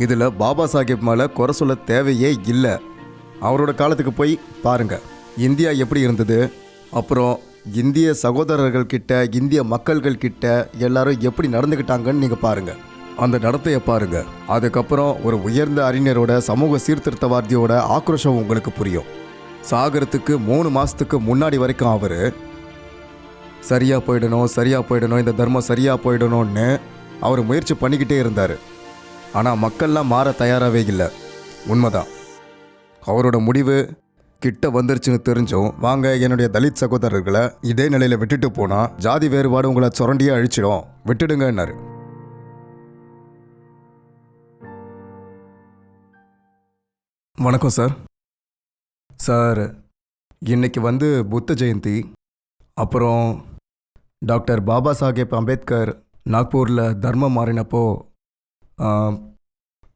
இதில் பாபா சாஹேப் மேலே குறை சொல்ல தேவையே இல்லை. அவரோட காலத்துக்கு போய் பாருங்க, இந்தியா எப்படி இருந்தது, அப்புறம் இந்திய சகோதரர்கள் கிட்ட, இந்திய மக்கள்கள் கிட்ட எல்லாரும் எப்படி நடந்துக்கிட்டாங்கன்னு நீங்கள் பாருங்க. அந்த நடத்தையை பாருங்க. அதுக்கப்புறம் ஒரு உயர்ந்த அறிஞரோட, சமூக சீர்திருத்தவாதியோட ஆக்ரோஷம் உங்களுக்கு புரியும். சாகரத்துக்கு 3 மாசத்துக்கு முன்னாடி வரைக்கும் அவர் சரியா போயிடணும், இந்த தர்மம் சரியா போயிடணும்னு அவர் முயற்சி பண்ணிக்கிட்டே இருந்தார். ஆனால் மக்கள்லாம் மாற தயாராகவே இல்லை. உண்மைதான். அவரோட முடிவு கிட்ட வந்துருச்சுன்னு தெரிஞ்சும், வாங்க என்னுடைய தலித் சகோதரர்களை இதே நிலையில் விட்டுட்டு போனால் ஜாதி வேறுபாடு உங்களை சுரண்டியே அழிச்சிடும், விட்டுடுங்கன்னாரு. வணக்கம் சார். சார், இன்னைக்கு புத்த ஜெயந்தி. அப்புறம் டாக்டர் பாபா சாஹேப் அம்பேத்கர் நாக்பூரில் தர்மம் மாறினப்போ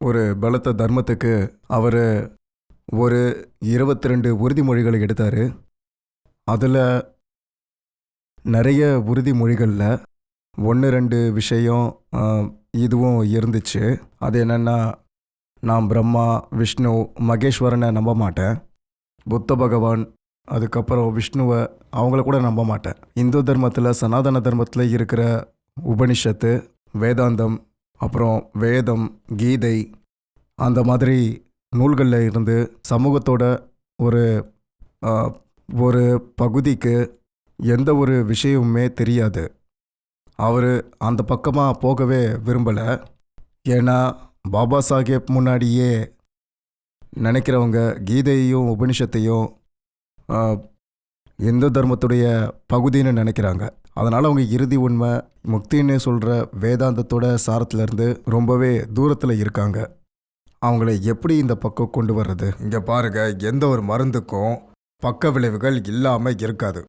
ஒரு பலத்த தர்மத்துக்கு அவர் ஒரு 22 உறுதிமொழிகளை எடுத்தார். அதில் நிறைய உறுதிமொழிகளில் 1-2 விஷயம் இதுவும் இருந்துச்சு. அது என்னென்னா, நான் பிரம்மா, விஷ்ணு, மகேஸ்வரனை நம்ப மாட்டேன். புத்த பகவான், அதுக்கப்புறம் விஷ்ணுவை, அவங்கள கூட நம்ப மாட்டேன். இந்து தர்மத்தில், சனாதன தர்மத்தில் இருக்கிற உபனிஷத்து, வேதாந்தம், அப்புறம் வேதம், கீதை, அந்த மாதிரி நூல்களில் இருந்து சமூகத்தோட ஒரு ஒரு பகுதிக்கு எந்த ஒரு விஷயமுமே தெரியாது. அவர் அந்த பக்கமாக போகவே விரும்பலை. ஏன்னா பாபா சாஹேப் முன்னாடியே நினைக்கிறவங்க கீதையையும் உபனிஷத்தையும் இந்து தர்மத்துடைய பகுதின்னு நினைக்கிறாங்க. அதனால் அவங்க இறுதி உண்மை, முக்தின்னு சொல்கிற வேதாந்தத்தோட சாரத்திலேருந்து ரொம்பவே தூரத்தில் இருக்காங்க. அவங்கள எப்படி இந்த பக்கம் கொண்டு வர்றது? இங்கே பாருங்க, எந்த ஒரு மருந்துக்கும் பக்க விளைவுகள் இல்லாமல் இருக்காது.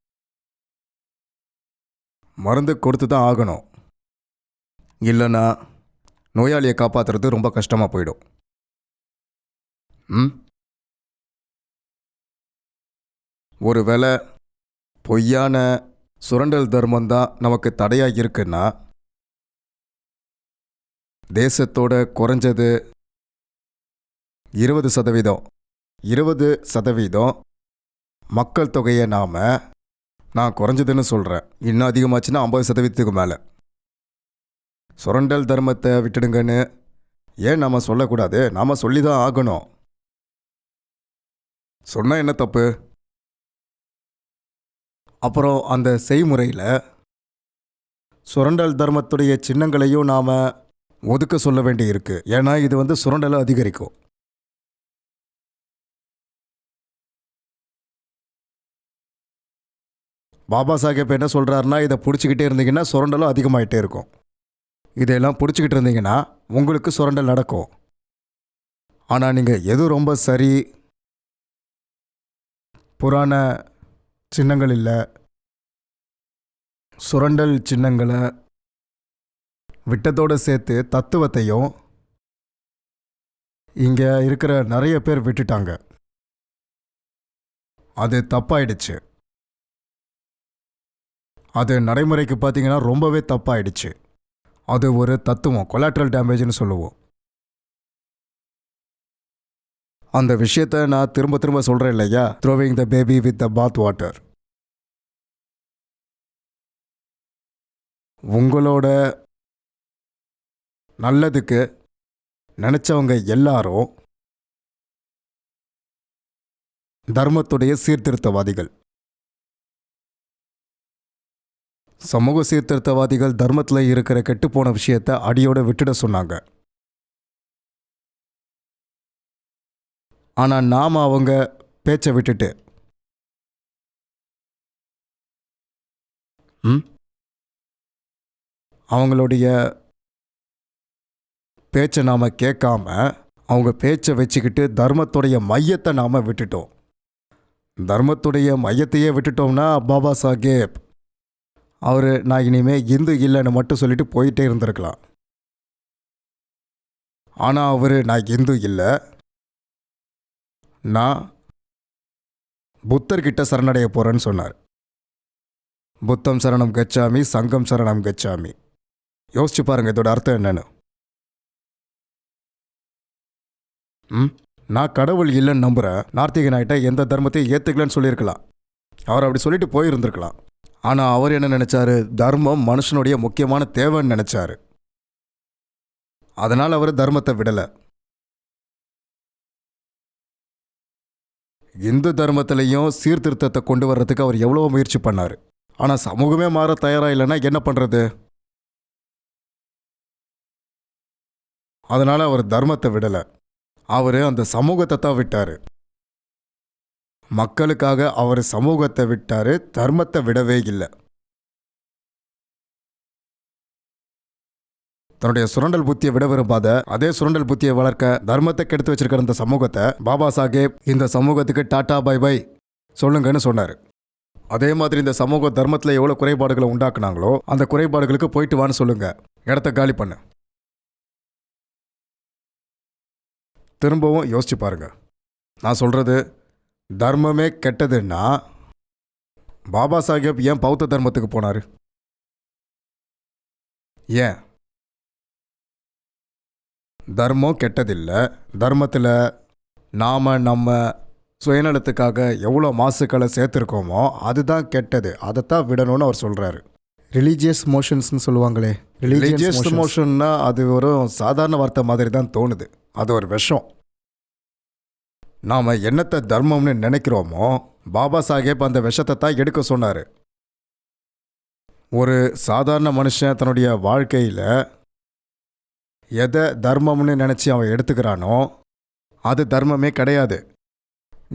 மருந்து கொடுத்து தான் ஆகணும். இல்லைன்னா நோயாளியை காப்பாற்றுறது ரொம்ப கஷ்டமாக போயிடும். ஒருவேளை பொய்யான சுரண்டல் தர்மம் தான் நமக்கு தடையாக இருக்குன்னா, தேசத்தோட குறைஞ்சது 20% மக்கள் தொகையை நான் குறைஞ்சதுன்னு சொல்கிறேன். இன்னும் அதிகமாச்சுன்னா 50%க்கு மேலே. சுரண்டல் தர்மத்தை விட்டுடுங்கன்னு ஏன் நாம் சொல்லக்கூடாது? நாம் சொல்லி தான் ஆகணும். சொன்னால் என்ன தப்பு? அப்புறம் அந்த செய்முறையில் சுரண்டல் தர்மத்துடைய சின்னங்களையும் நாம் ஒதுக்க சொல்ல வேண்டி இருக்கு. ஏன்னா இது சுரண்டலை அதிகரிக்கும். பாபா சாஹேப் என்ன சொல்கிறாருன்னா, இதை பிடிச்சிக்கிட்டே இருந்தீங்கன்னா சுரண்டலும் அதிகமாகிட்டே இருக்கும். இதையெல்லாம் பிடிச்சிக்கிட்டு இருந்தீங்கன்னா உங்களுக்கு சுரண்டல் நடக்கும். ஆனால் நீங்கள் எது ரொம்ப சரி, புராண சின்னங்கள் இல்லை, சுரண்டல் சின்னங்களை விட்டத்தோடு சேர்த்து தத்துவத்தையும் இங்கே இருக்கிற நிறைய பேர் விட்டுட்டாங்க. அது தப்பாயிடுச்சு. அது நடைமுறைக்கு பார்த்தீங்கன்னா ரொம்பவே தப்பாயிடுச்சு. அது ஒரு தத்துவம், கொலாட்ரல் டேமேஜ்னு சொல்லுவோம். அந்த விஷயத்தை நான் திரும்ப திரும்ப சொல்கிறேன் இல்லையா, throwing the baby with the bath water. உங்களோட நல்லதுக்கு நினச்சவங்க எல்லாரும் தர்மத்துடைய சீர்திருத்தவாதிகள். சமூக சீர்திருத்தவாதிகள் தர்மத்தில் இருக்கிற கெட்டுப்போன விஷயத்தை அடியோடு விட்டுட சொன்னாங்க. ஆனால் நாம் அவங்க பேச்சை விட்டுட்டு அவங்களுடைய பேச்சை நாம் கேட்காம அவங்க பேச்சை வச்சுக்கிட்டு தர்மத்துடைய மையத்தை நாம் விட்டுட்டோம். தர்மத்துடைய மையத்தையே விட்டுட்டோம்னா பாபா சாஹேப் அவர் நான் இனிமே இந்து இல்லைன்னு மட்டும் சொல்லிட்டு போயிட்டே இருந்திருக்கலாம். ஆனால் அவர் நான் இந்து இல்லை, நான் புத்தர்கிட்ட சரணடைய போகிறேன்னு சொன்னார். புத்தம் சரணம் கச்சாமி, சங்கம் சரணம் கச்சாமி. யோசிச்சு பாருங்க இதோட அர்த்தம் என்னன்னு. ம் நான் கடவுள் இல்லைன்னு நம்புகிறேன். நார்த்திகன் ஆகிட்ட எந்த தர்மத்தையும் ஏற்றுக்கலன்னு சொல்லியிருக்கலாம். அவர் அப்படி சொல்லிட்டு போயிருந்திருக்கலாம். ஆனால் அவர் என்ன நினச்சாரு? தர்மம் மனுஷனுடைய முக்கியமான தேவைன்னு நினச்சாரு. அதனால் அவர் தர்மத்தை விடலை. இந்து தர்மத்திலையும் சீர்திருத்தத்தை கொண்டு வர்றதுக்கு அவர் எவ்வளோ முயற்சி பண்ணார். ஆனால் சமூகமே மாற தயாராக இல்லைன்னா என்ன பண்ணுறது? அதனால் அவர் தர்மத்தை விடலை. அவர் அந்த சமூகத்தை தான் விட்டார். மக்களுக்காக அவர் சமூகத்தை விட்டார், தர்மத்தை விடவே இல்லை. தன்னுடைய சுரண்டல் புத்தியை விட விரும்பாத, அதே சுரண்டல் புத்தியை வளர்க்க தர்மத்தை கெடுத்து வச்சிருக்கிற இந்த சமூகத்தை பாபா சாஹேப் இந்த சமூகத்துக்கு டாட்டா பை பை சொல்லுங்கன்னு சொன்னார். அதே மாதிரி இந்த சமூக தர்மத்தில் எவ்வளோ குறைபாடுகளை உண்டாக்குனாங்களோ அந்த குறைபாடுகளுக்கு போயிட்டு வான்னு சொல்லுங்க. இடத்த காலி பண்ணு. திரும்பவும் யோசிச்சு பாருங்க. நான் சொல்றது தர்மமே கெட்டதுன்னா பாபா சாஹேப் ஏன் பௌத்த தர்மத்துக்கு போனார்? ஏன்? தர்மம் கெட்டதில்லை. தர்மத்தில் நாம் நம்ம சுயநலத்துக்காக எவ்வளோ மாசுக்களை சேர்த்துருக்கோமோ அதுதான் கெட்டது. அதைத்தான் விடணும்னு அவர் சொல்கிறாரு. ரிலீஜியஸ் மோஷன்ஸ்னு சொல்லுவாங்களே, ரிலீஜியஸ் மோஷன்னா அது ஒரு சாதாரண வார்த்தை மாதிரி தான் தோணுது. அது ஒரு விஷம். நாம் என்னத்தை தர்மம்னு நினைக்கிறோமோ பாபா சாஹேப் அந்த விஷத்தை தான் எடுக்க சொன்னார். ஒரு சாதாரண மனுஷன் தன்னுடைய வாழ்க்கையில் எதை தர்மம்னு நினச்சி அவன் எடுத்துக்கிறானோ அது தர்மமே கிடையாது.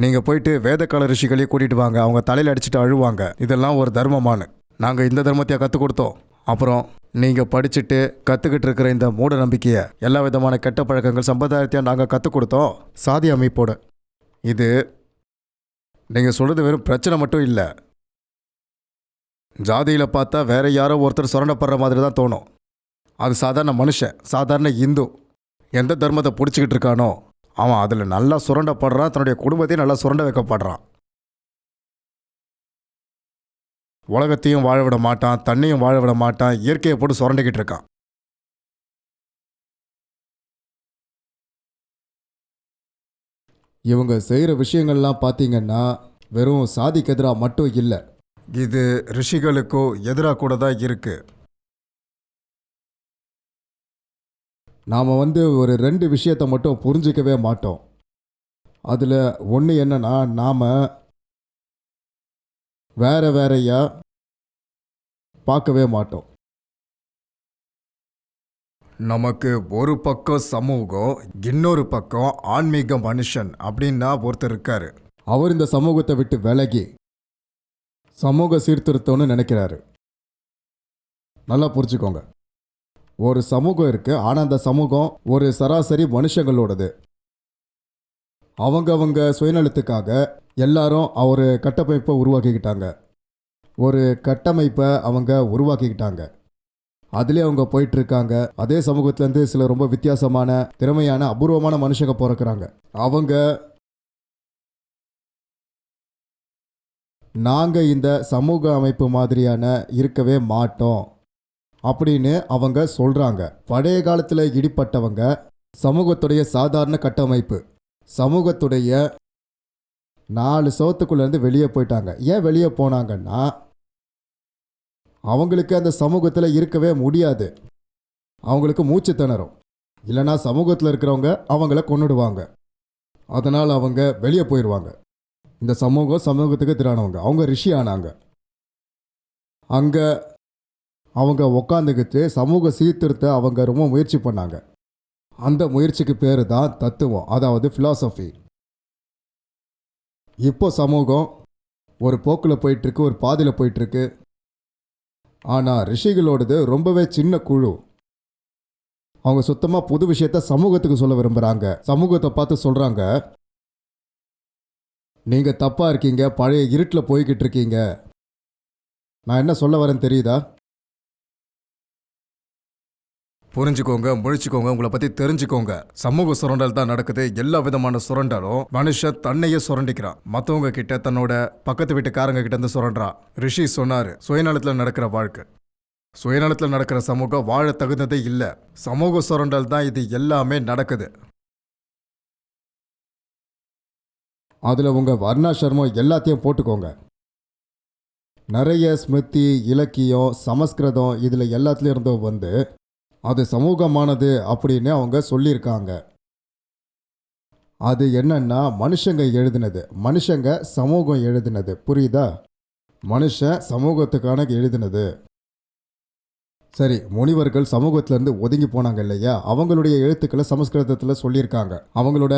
நீங்கள் போயிட்டு வேதக்கால ரிஷிகளையே கூட்டிகிட்டு வாங்க, அவங்க தலையில் அடிச்சுட்டு அழுவாங்க, இதெல்லாம் ஒரு தர்மமானு. நாங்கள் இந்த தர்மத்தையாக கற்றுக் கொடுத்தோம். அப்புறம் நீங்கள் படிச்சுட்டு கற்றுக்கிட்டு இருக்கிற இந்த மூட நம்பிக்கையை, எல்லா விதமான கெட்ட பழக்கங்கள் சம்பிரதாயத்தையும் நாங்கள் கற்றுக் கொடுத்தோம் சாதி அமைப்போட. இது நீங்கள் சொல்கிறது வெறும் பிரச்சனை மட்டும் இல்லை. ஜாதியில் பார்த்தா வேற யாரோ ஒருத்தர் சுரண்டப்படுற மாதிரி தான் தோணும். அது சாதாரண மனுஷன், சாதாரண இந்து எந்த தர்மத்தை பிடிச்சிக்கிட்டு இருக்கானோ அவன் அதில் நல்லா சுரண்டப்படுறான். தன்னுடைய குடும்பத்தையும் நல்லா சுரண்ட வைக்கப்படுறான். உலகத்தையும் வாழ விட மாட்டான், தண்ணியும் வாழ விட மாட்டான், இயற்கையை போட்டு சுரண்டிக்கிட்டு இருக்கான். இவங்க செய்கிற விஷயங்கள்லாம் பார்த்தீங்கன்னா வெறும் சாதிக்கு எதிராக மட்டும் இல்லை, இது ரிஷிகளுக்கோ எதிராக கூட தான் இருக்கு. நாம் ஒரு 2 விஷயத்தை மட்டும் புரிஞ்சிக்கவே மாட்டோம். அதில் ஒன்று என்னன்னா, நாம் வேற வேறையா பார்க்கவே மாட்டோம். நமக்கு ஒரு பக்கம் சமூகம், இன்னொரு பக்கம் ஆன்மீக மனுஷன் அப்படின்னா ஒருத்தர் இருக்காரு. அவர் இந்த சமூகத்தை விட்டு விலகி சமூக சீர்திருத்தம்னு நினைக்கிறாரு. நல்லா புரிஞ்சுக்கோங்க. ஒரு சமூகம் இருக்கு, ஆனால் அந்த சமூகம் ஒரு சராசரி மனுஷங்களோடது. அவங்க சுயநலத்துக்காக எல்லாரும் ஒரு கட்டமைப்பை உருவாக்கிக்கிட்டாங்க. ஒரு கட்டமைப்பை அவங்க உருவாக்கிக்கிட்டாங்க. அதிலே அவங்க போயிட்டுருக்காங்க. அதே சமூகத்திலேருந்து சில ரொம்ப வித்தியாசமான திறமையான அபூர்வமான மனுஷங்க பிறக்கிறாங்க. அவங்க நாங்கள் இந்த சமூக அமைப்பு மாதிரியான இருக்கவே மாட்டோம் அப்படின்னு அவங்க சொல்கிறாங்க. பழைய காலத்தில் இடிப்பட்டவங்க சமூகத்துடைய சாதாரண கட்டமைப்பு, சமூகத்துடைய 4 சவத்துக்குள்ளேருந்து வெளியே போயிட்டாங்க. ஏன் வெளியே போனாங்கன்னா அவங்களுக்கு அந்த சமூகத்தில் இருக்கவே முடியாது. அவங்களுக்கு மூச்சு திணறும். இல்லைனா சமூகத்தில் இருக்கிறவங்க அவங்கள கொன்னுடுவாங்க. அதனால் அவங்க வெளியே போயிடுவாங்க. இந்த சமூகத்துக்கு எதிரானவங்க. அவங்க ரிஷி ஆனாங்க. அங்கே அவங்க உக்காந்துக்கிட்டு சமூக சீர்திருத்த அவங்க ரொம்ப முயற்சி பண்ணாங்க. அந்த முயற்சிக்கு பேர் தான் தத்துவம், அதாவது ஃபிலாசபி. இப்போ சமூகம் ஒரு போக்கில் போயிட்டுருக்கு, ஒரு பாதையில் போயிட்டுருக்கு. ஆனால் ரிஷிகளோடது ரொம்பவே சின்ன குழு. அவங்க சுத்தமாக புது விஷயத்த சமூகத்துக்கு சொல்ல விரும்புகிறாங்க. சமூகத்தை பார்த்து சொல்கிறாங்க, நீங்கள் தப்பாக இருக்கீங்க, பழைய இருட்டில் போய்கிட்டு இருக்கீங்க. நான் என்ன சொல்ல வரேன்னு தெரியுதா? புரிஞ்சுக்கோங்க, முழிச்சுக்கோங்க, உங்களை பற்றி தெரிஞ்சுக்கோங்க. சமூக சுரண்டல் தான் நடக்குது. எல்லா விதமான சுரண்டலும் மனுஷன் தன்னையே சுரண்டிக்கிறான். மற்றவங்க கிட்ட, தன்னோட பக்கத்து வீட்டுக்காரங்க கிட்ட இருந்து சுரண்டான். ரிஷி சொன்னார், சுயநலத்தில் நடக்கிற வாழ்க்கை, சுயநலத்தில் நடக்கிற சமூகம் வாழ தகுந்ததே இல்லை. சமூக சுரண்டல் தான் இது எல்லாமே நடக்குது. அதில் உங்கள் வர்ணாசிரமம் எல்லாத்தையும் போட்டுக்கோங்க. நிறைய ஸ்மிருதி, இலக்கியம், சமஸ்கிருதம் இதில் எல்லாத்துலேயும் இருந்தும் வந்து அது சமூகமானது அப்படின்னு அவங்க சொல்லியிருக்காங்க. அது என்னன்னா மனுஷங்க எழுதினது, மனுஷங்க சமூகம் எழுதினது. புரியுதா? மனுஷன் சமூகத்துக்கான எழுதினது. சரி, முனிவர்கள் சமூகத்திலேருந்து ஒதுங்கி போனாங்க இல்லையா, அவங்களுடைய எழுத்துக்களை சமஸ்கிருதத்தில் சொல்லியிருக்காங்க. அவங்களோட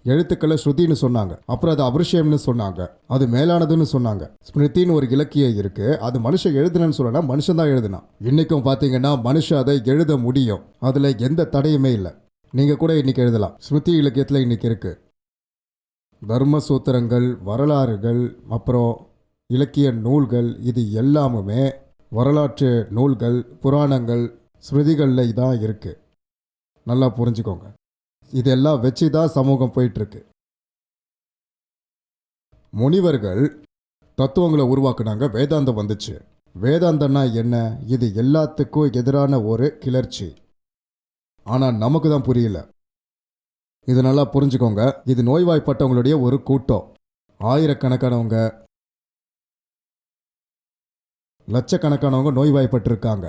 எழுத்துக்களை ஸ்ருதின்னு சொன்னாங்க. அப்புறம் அது அபிருஷயம்னு சொன்னாங்க. அது மேலானதுன்னு சொன்னாங்க. ஸ்மிருதின்னு ஒரு இலக்கியம் இருக்கு. அது மனுஷன் எழுதுனன்னு சொல்லலாம், மனுஷன் தான் எழுதுனான். இன்னைக்கும் பார்த்தீங்கன்னா மனுஷன் அதை எழுத முடியும். அதில் எந்த தடையுமே இல்லை. நீங்கள் கூட இன்னைக்கு எழுதலாம். ஸ்மிருதி இலக்கியத்தில் இன்னைக்கு இருக்கு. தர்ம சூத்திரங்கள், வரலாறுகள், அப்புறம் இலக்கிய நூல்கள், இது எல்லாமுமே வரலாற்று நூல்கள், புராணங்கள், ஸ்மிருதிகளில் தான் இருக்கு. நல்லா புரிஞ்சுக்கோங்க. இதெல்லாம் வச்சு தான் சமூகம் போயிட்டுருக்கு. முனிவர்கள் தத்துவங்களை உருவாக்குனாங்க, வேதாந்தம் வந்துச்சு. வேதாந்தம்னா என்ன? இது எல்லாத்துக்கும் எதிரான ஒரு கிளர்ச்சி. ஆனால் நமக்கு தான் புரியல. இது நல்லா புரிஞ்சுக்கோங்க. இது நோய்வாய்ப்பட்டவங்களுடைய ஒரு கூட்டம். ஆயிரக்கணக்கானவங்க, லட்சக்கணக்கானவங்க நோய்வாய்ப்பட்டிருக்காங்க.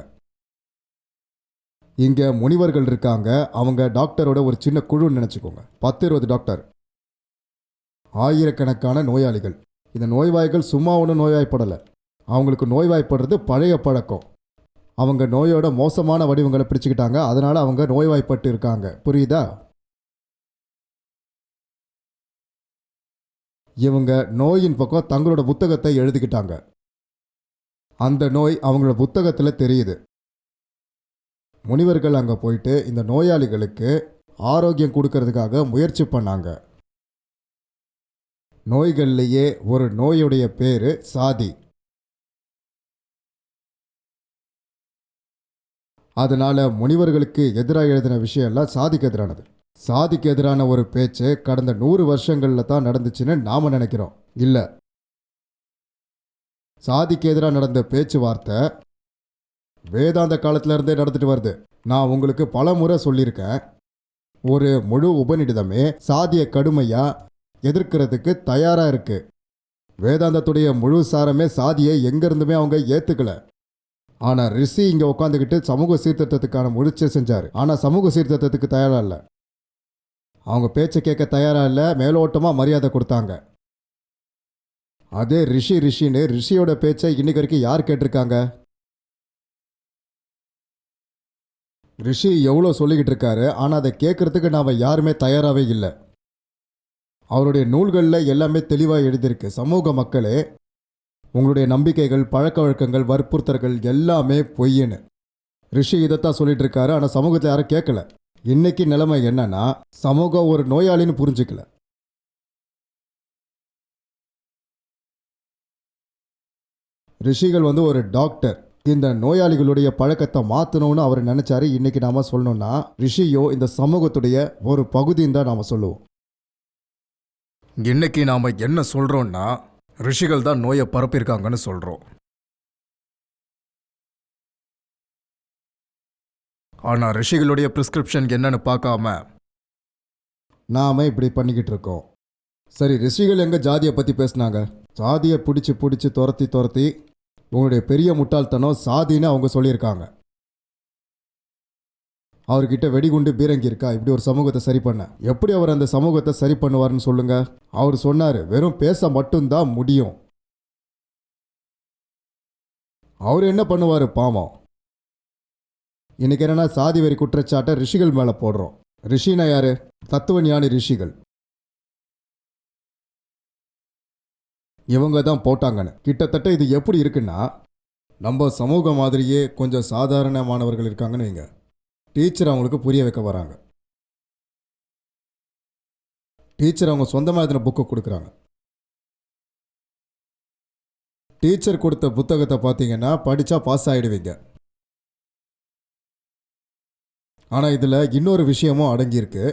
இங்கே முனிவர்கள் இருக்காங்க. அவங்க டாக்டரோட ஒரு சின்ன குழுன்னு நினச்சிக்கோங்க. 10-20 டாக்டர், ஆயிரக்கணக்கான நோயாளிகள். இந்த நோய்வாய்கள் சும்மா ஒன்றும் நோய்வாய்ப்படலை. அவங்களுக்கு நோய்வாய்ப்படுறது பழைய பழக்கம். அவங்க நோயோட மோசமான வடிவங்களை பிடிச்சிக்கிட்டாங்க. அதனால் அவங்க நோய்வாய்ப்பட்டு இருக்காங்க. புரியுதா? இவங்க நோயின் பக்கம் தங்களோட புத்தகத்தை எழுதிக்கிட்டாங்க. அந்த நோய் அவங்களோட புத்தகத்தில் தெரியுது. முனிவர்கள் அங்கே போயிட்டு இந்த நோயாளிகளுக்கு ஆரோக்கியம் கொடுக்கறதுக்காக முயற்சி பண்ணாங்க. நோய்கள்லேயே ஒரு நோயுடைய பேர் சாதி. அதனால் முனிவர்களுக்கு எதிராக எழுதின விஷயம் எல்லாம் சாதிக்கு எதிரானது. சாதிக்கு எதிரான ஒரு பேச்சு கடந்த 100 வருஷங்களில் தான் நடந்துச்சுன்னு நாம் நினைக்கிறோம். இல்லை, சாதிக்கு எதிராக நடந்த பேச்சுவார்த்தை வேதாந்த காலத்திலேருந்தே நடந்துட்டு வருது. நான் உங்களுக்கு பல முறை சொல்லியிருக்கேன், ஒரு முழு உபநிடதமே சாதியை கடுமையாக எதிர்க்கிறதுக்கு தயாராக இருக்கு. வேதாந்தத்துடைய முழு சாரமே சாதியை எங்கேருந்துமே அவங்க ஏற்றுக்கல. ஆனால் ரிஷி இங்கே உட்காந்துக்கிட்டு சமூக சீர்திருத்தத்துக்கான முயற்சி செஞ்சார். ஆனால் சமூக சீர்திருத்தத்துக்கு தயாராக இல்லை. அவங்க பேச்சை கேட்க தயாராக இல்லை. மேலோட்டமாக மரியாதை கொடுத்தாங்க. அதே ரிஷின்னு ரிஷியோட பேச்சை இன்னைக்கு வரைக்கும் யார் கேட்டிருக்காங்க? ரிஷி எவ்வளோ சொல்லிக்கிட்டு இருக்காரு, ஆனால் அதை கேட்கறதுக்கு நாம் யாருமே தயாராகவே இல்லை. அவருடைய நூல்களில் எல்லாமே தெளிவாக எழுதியிருக்கு. சமூக மக்களே, உங்களுடைய நம்பிக்கைகள், பழக்க வழக்கங்கள், வற்புறுத்தல்கள் எல்லாமே பொய்ன்னு ரிஷி இதைத்தான் சொல்லிட்டு இருக்காரு. ஆனால் சமூகத்தில் யாரும் கேட்கல. இன்னைக்கு நிலைமை என்னன்னா, சமூகம் ஒரு நோயாளின்னு புரிஞ்சுக்கல. ரிஷிகள் ஒரு டாக்டர். இந்த நோயாளிகளுடைய பழக்கத்தை மாற்றணும்னு அவர் நினைச்சாரு. இன்னைக்கு நாம சொல்லணும்னா ரிஷியோ இந்த சமூகத்துடைய ஒரு பகுதின்னு தான் நாம சொல்லுவோம். இன்னைக்கு நாம என்ன சொல்றோம்னா, ரிஷிகள் தான் நோயை பரப்பியிருக்காங்கன்னு சொல்றோம். ஆனால் ரிஷிகளுடைய பிரிஸ்கிரிப்ஷன் என்னன்னு பார்க்காம நாம இப்படி பண்ணிக்கிட்டு இருக்கோம். சரி, ரிஷிகள் எங்க ஜாதியை பற்றி பேசினாங்க? சாதியை பிடிச்சி துரத்தி உங்களுடைய பெரிய முட்டாள்தனம் சாதின்னு அவங்க சொல்லியிருக்காங்க. அவர்கிட்ட வெடிகுண்டு பீரங்கி இருக்கா இப்படி ஒரு சமூகத்தை சரி பண்ண? எப்படி அவர் அந்த சமூகத்தை சரி பண்ணுவார்னு சொல்லுங்க. அவர் சொன்னார், வெறும் பேச மட்டும்தான் முடியும். அவர் என்ன பண்ணுவார் பாவம்? இன்னைக்கு என்னன்னா, சாதி வெறி குற்றச்சாட்டை ரிஷிகள் மேலே போடுறோம். ரிஷினா யாரு? தத்துவ ஞானி ரிஷிகள். இவங்க தான் போட்டாங்கன்னு. கிட்டத்தட்ட இது எப்படி இருக்குன்னா, நம்ம சமூக மாதிரியே கொஞ்சம் சாதாரணமானவர்கள் இருக்காங்கன்னு வைங்க. டீச்சர் அவங்களுக்கு புரிய வைக்க வராங்க. டீச்சர் அவங்க சொந்தமாக எழுதின புக்கை கொடுக்குறாங்க. டீச்சர் கொடுத்த புத்தகத்தை பார்த்தீங்கன்னா படித்தா பாஸ் ஆகிடுவீங்க. ஆனால் இதில் இன்னொரு விஷயமும் அடங்கியிருக்கு.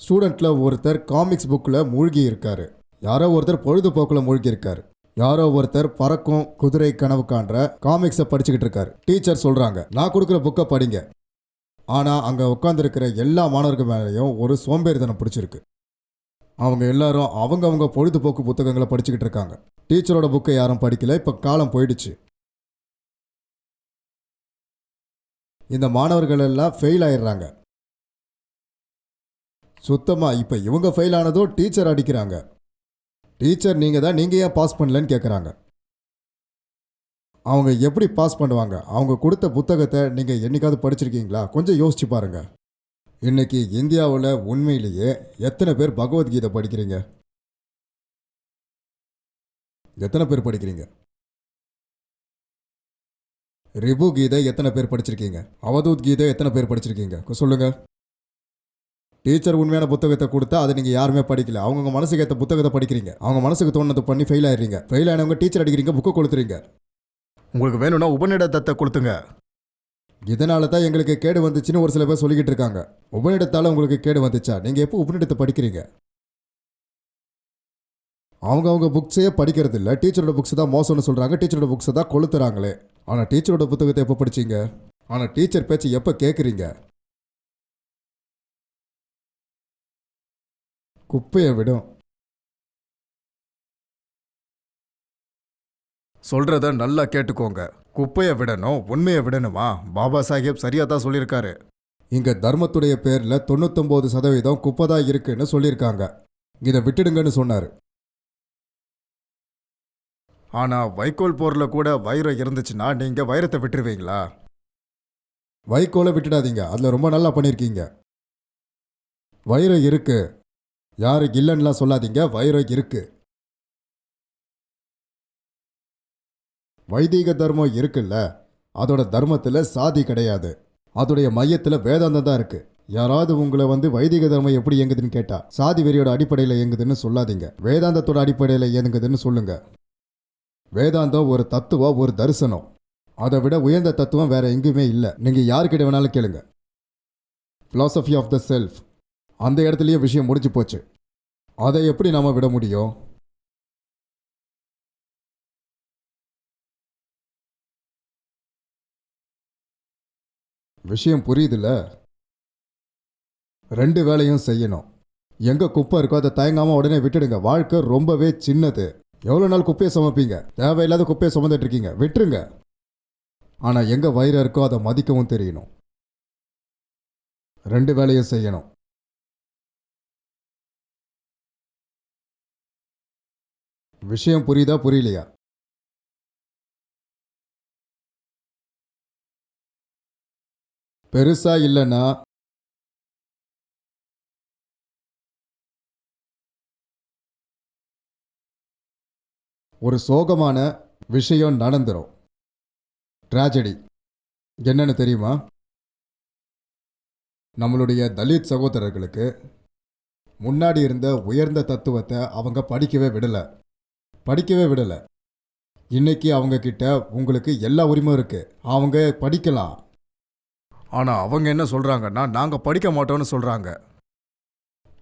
ஸ்டூடெண்ட்டில் ஒருத்தர் காமிக்ஸ் புக்கில் மூழ்கி இருக்காரு. யாரோ ஒருத்தர் பொழுதுபோக்கில் மூழ்கி இருக்காரு. யாரோ ஒருத்தர் பறக்கும் குதிரை கனவு காண்ற காமிக்ஸை படிச்சுக்கிட்டு இருக்காரு. டீச்சர் சொல்கிறாங்க, நான் கொடுக்குற புக்கை படிங்க. ஆனால் அங்கே உட்காந்துருக்கிற எல்லா மாணவர்கள் மேலேயும் ஒரு சோம்பேறித்தனம் பிடிச்சிருக்கு. அவங்க எல்லாரும் அவங்கவங்க பொழுதுபோக்கு புத்தகங்களை படிச்சுக்கிட்டு இருக்காங்க. டீச்சரோட புக்கை யாரும் படிக்கல. இப்போ காலம் போயிடுச்சு. இந்த மாணவர்கள் எல்லாம் ஃபெயில் ஆயிடுறாங்க. சுத்தமாக இப்போ இவங்க ஃபெயில் ஆனதும் டீச்சர் அடிக்கிறாங்க. டீச்சர் நீங்கள் ஏன் பாஸ் பண்ணலன்னு கேட்குறாங்க. அவங்க எப்படி பாஸ் பண்ணுவாங்க? அவங்க கொடுத்த புத்தகத்தை நீங்கள் என்னைக்காவது படிச்சிருக்கீங்களா? கொஞ்சம் யோசிச்சு பாருங்க. இன்னைக்கு இந்தியாவில் உண்மையிலேயே எத்தனை பேர் பகவத்கீதை படிக்கிறீங்க? எத்தனை பேர் படிக்கிறீங்க? ரிபு கீதை எத்தனை பேர் படிச்சிருக்கீங்க? அவதூத் கீதை எத்தனை பேர் படிச்சிருக்கீங்க? சொல்லுங்க. டீச்சர் உண்மையான புத்தகத்தை கொடுத்தா அதை நீங்கள் யாருமே படிக்கல. அவங்கவுங்க மனசுக்கு ஏற்ற புத்தகத்தை படிக்கிறீங்க. அவங்க மனசுக்கு தோணுது பண்ணி ஃபெயில் ஆயிடுறீங்க. ஃபெயில் ஆனவங்க டீச்சர் அடிக்கிறீங்க, புக்கை கொடுத்துறீங்க. உங்களுக்கு வேணும்னா உபநிடதத்தை கொடுத்துங்க. இதனால தான் எங்களுக்கு கேடு வந்துச்சுன்னு ஒரு சில பேர் சொல்லிக்கிட்டு இருக்காங்க. உபநிடத்தால் உங்களுக்கு கேடு வந்துச்சா? நீங்கள் எப்போ உபநிடத்தை படிக்கிறீங்க? அவங்கவுங்க புக்ஸே படிக்கிறது இல்லை. டீச்சரோட புக்ஸ் தான் மோசம்னு சொல்கிறாங்க. டீச்சரோட புக்ஸை தான் கொளுத்துறாங்களே. ஆனால் டீச்சரோட புத்தகத்தை எப்போ படிச்சீங்க? ஆனால் டீச்சர் பேச்சு எப்போ கேட்குறீங்க? குப்பையை விடும். சொல்கிறத நல்லா கேட்டுக்கோங்க. குப்பையை விடணும், உண்மையை விடணுமா? பாபா சாஹேப் சரியாக தான் சொல்லியிருக்காரு. இங்கே தர்மத்துடைய பேரில் 99% குப்பை தான் இருக்குன்னு சொல்லியிருக்காங்க. இதை விட்டுடுங்கன்னு சொன்னார். ஆனால் வைக்கோல் போரில் கூட வைரம் இருந்துச்சுன்னா நீங்கள் வைரத்தை விட்டுருவீங்களா? வைக்கோலை விட்டுடாதீங்க. அதில் ரொம்ப நல்லா பண்ணியிருக்கீங்க. வைரம் இருக்கு, யாரு இல்லைன்னுலாம் சொல்லாதீங்க. வைரம் இருக்கு. வைதிக தர்மம் இருக்குல்ல, அதோட தர்மத்தில் சாதி கிடையாது. அதோடைய மையத்தில் வேதாந்தம் தான் இருக்கு. யாராவது உங்களை வைதிக தர்மம் எப்படி இயங்குதுன்னு கேட்டா சாதி வெறியோட அடிப்படையில் இயங்குதுன்னு சொல்லாதீங்க. வேதாந்தத்தோட அடிப்படையில் இயங்குதுன்னு சொல்லுங்க. வேதாந்தம் ஒரு தத்துவம், ஒரு தரிசனம். அதை விட உயர்ந்த தத்துவம் வேற எங்கேயுமே இல்லை. நீங்கள் யாருக்கிட்ட வேணாலும் கேளுங்க. ஃபிலாசபி ஆஃப் த செல்ஃப், அந்த இடத்துலயே விஷயம் முடிஞ்சு போச்சு. அதை எப்படி நாம விட முடியும்? விஷயம் புரியுதுல்ல? 2 வேலையும் செய்யணும். எங்கே குப்பை இருக்கோ அதை தயங்காமல் உடனே விட்டுடுங்க. வாழ்க்கை ரொம்பவே சின்னது. எவ்வளோ நாள் குப்பையை சுமப்பீங்க? தேவையில்லாத குப்பையை சுமந்துட்டு இருக்கீங்க, விட்டுருங்க. ஆனால் எங்கே வயிறு இருக்கோ அதை மதிக்கவும் தெரியணும். 2 வேலையும் செய்யணும். விஷயம் புரியுதா புரியலையா? பெருசா இல்லைன்னா ஒரு சோகமான விஷயம் நடந்துரும். ட்ராஜடி என்னன்னு தெரியுமா? நம்மளுடைய தலித் சகோதரர்களுக்கு முன்னாடி இருந்த உயர்ந்த தத்துவத்தை அவங்க படிக்கவே விடலை. இன்னைக்கு அவங்க கிட்ட உங்களுக்கு எல்லா உரிமையும் இருக்கு. அவங்க படிக்கலாம். ஆனால் அவங்க என்ன சொல்கிறாங்கன்னா நாங்கள் படிக்க மாட்டோம்னு சொல்கிறாங்க.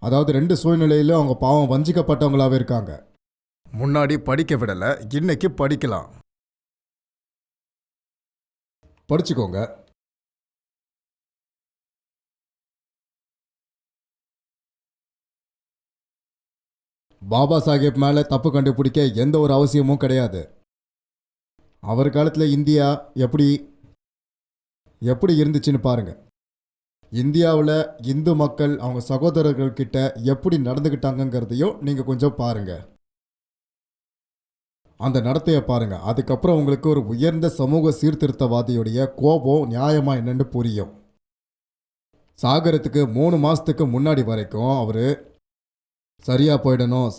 அதாவது 2 சூழ்நிலையிலும் அவங்க பாவம் வஞ்சிக்கப்பட்டவங்களாவே இருக்காங்க. முன்னாடி படிக்க விடலை, இன்னைக்கு படிக்கலாம். படிச்சுக்கோங்க. பாபா சாஹேப் மேலே தப்பு கண்டுபிடிக்க எந்த ஒரு அவசியமும் கிடையாது. அவர் காலத்தில் இந்தியா எப்படி இருந்துச்சுன்னு பாருங்க. இந்தியாவில் இந்து மக்கள் அவங்க சகோதரர்கள் கிட்ட எப்படி நடந்துக்கிட்டாங்கங்கிறதையும் நீங்கள் கொஞ்சம் பாருங்க. அந்த நடத்தையை பாருங்க. அதுக்கப்புறம் உங்களுக்கு ஒரு உயர்ந்த சமூக சீர்திருத்தவாதியுடைய கோபம் நியாயமாக என்னன்னு புரியும். சாகரத்துக்கு 3 மாதத்துக்கு முன்னாடி வரைக்கும் அவர் சரியாக போயிடணும்,